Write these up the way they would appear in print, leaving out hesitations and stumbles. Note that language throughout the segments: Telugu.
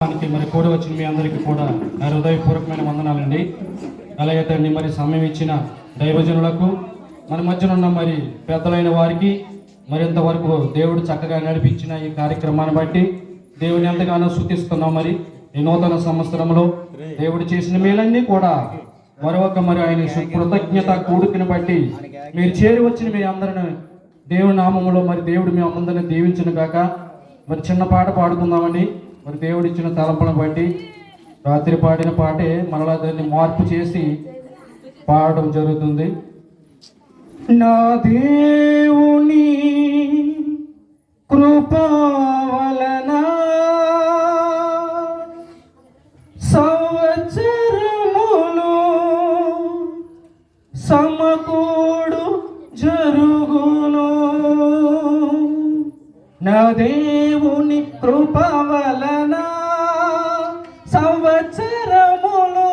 మరి కూడి వచ్చిన మీ అందరికీ కూడా నా హృదయపూర్వకమైన వందనాలండి. అలాగే తండ్రి మరి సమయం ఇచ్చిన దైవజనులకు మన మధ్యన ఉన్న మరి పెద్దలైన వారికి మరింతవరకు దేవుడు చక్కగా నడిపించిన ఈ కార్యక్రమాన్ని బట్టి దేవుని ఎంతగానో స్తుతిస్తున్నాం. మరి ఈ నూతన సంవత్సరంలో దేవుడు చేసిన మేలన్నీ కూడా మరొక మరి ఆయన కృతజ్ఞత కూడుకుని బట్టి మీరు చేరి వచ్చిన మీ అందరిని దేవుని నామములో మరి దేవుడు మీ అందరిని దీవించును గాక. మరి చిన్న పాట పాడుకుందామని మరి దేవుడు ఇచ్చిన తలంపులను బట్టి రాత్రి పాడిన పాటే మరలా దాన్ని మార్పు చేసి పాడడం జరుగుతుంది. నా దేవుని కృపా వలన సంవత్సరములు సమకూడు జరుగును. నా దేవుని కృపా వలన సంవత్సరములు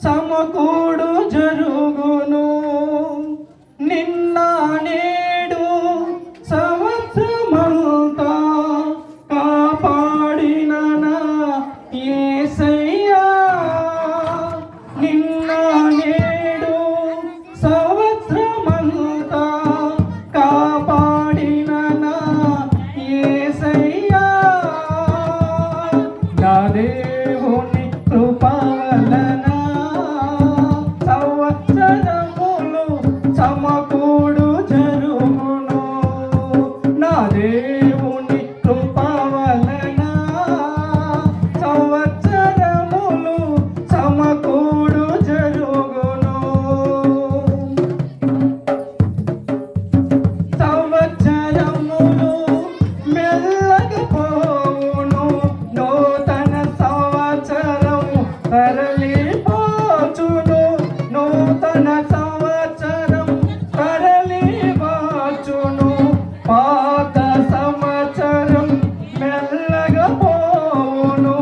సమకూడు జరుగును. నిన్న నేడు సంవత్సరమంతా కాపాడిన నా యేసయ్యా, నిన్న నేడు సంవత్సరమంతా కాపాడిన నా యేసయ్యా. నా దేవుని కృపా వలన సంవత్సరములు సమకూడు జరుగును. నా దేవుని కృపా వలన సంవత్సరములు సమకూడు జరుగును. సంవత్సరములు మెల్లగా పోవును, నూతన సంవత్సరం తరలిపోచును. నూతన సంవత్సరం తరలిపోచును. పాత సంవత్సరం మెల్లగా పోవును.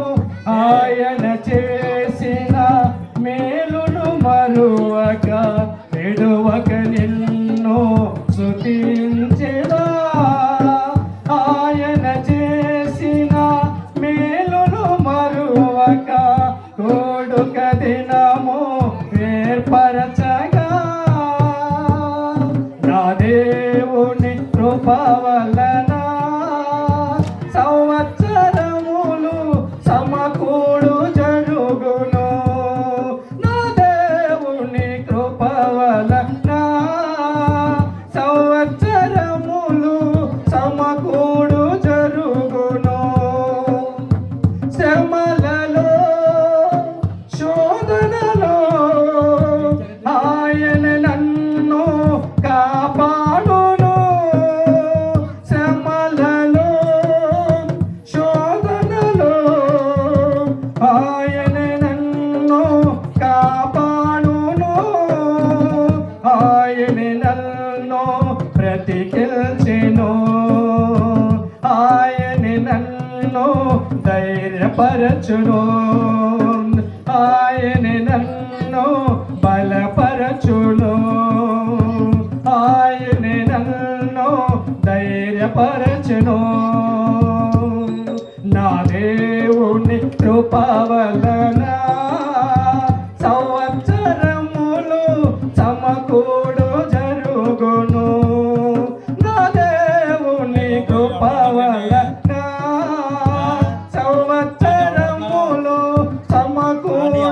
ఆయన చేసిన మేలును మరువక విడువక నిన్ను స్తుతించెదా. ఆయన చేసిన మేలును మరువక కోడుక దినము ఏర్పరచగా. నా దేవుని కృపా వలన సంవత్సరములు సమకూడు జరుగును. నా దేవుని కృపా వలన సంవత్సరములు సమకూడు జరుగును. శ్రమలలో శోధనలో ఆయన నన్ను కాపాడును. శ్రమలలో శోధనలో ఆయన నన్ను కాపాడును. ఆయన నన్ను బ్రతికించెను. ఆయన నన్ను ధైర్యపరచును. ఆయన నన్ను బలపరచును. ఆయన నన్ను ధైర్యపరచును. నా దేవుని కృపా వలన సంవత్సరములు సమకూడు జరుగును. నా దేవుని కృపా వలన సంవత్సరములు సమకూడు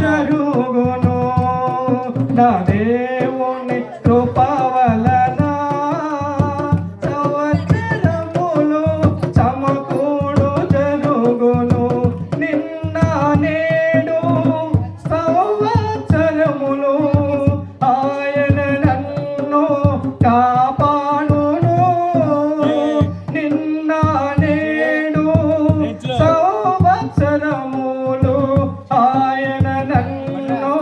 జరుగును. నా దేవుని కృపా వలన సంవత్సరములు సమకూడు జరుగును. నిన్న నేడు సంవత్సరములు ఆయన నన్ను కాపాడును. నిన్న నేడు సంవత్సరములు ఆయన నన్ను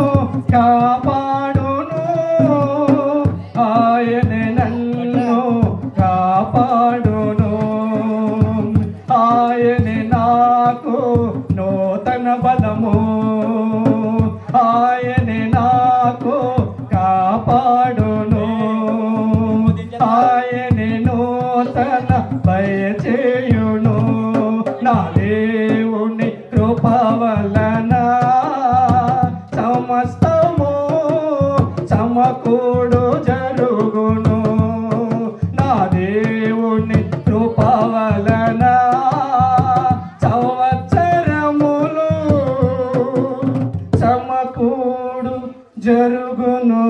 కాపాడును. ఆయన నన్ను కాపాడును. ఆయన నాకు నూతన బలము. ఆయన నాకు కాపాడును. ఆయన నూతన దయచేయును. నా దేవుని కృప వలన సమస్తము సమకూడు జరుగును. నా దేవుని కృప వలన సంవత్సరములు సమకూడు జరుగును.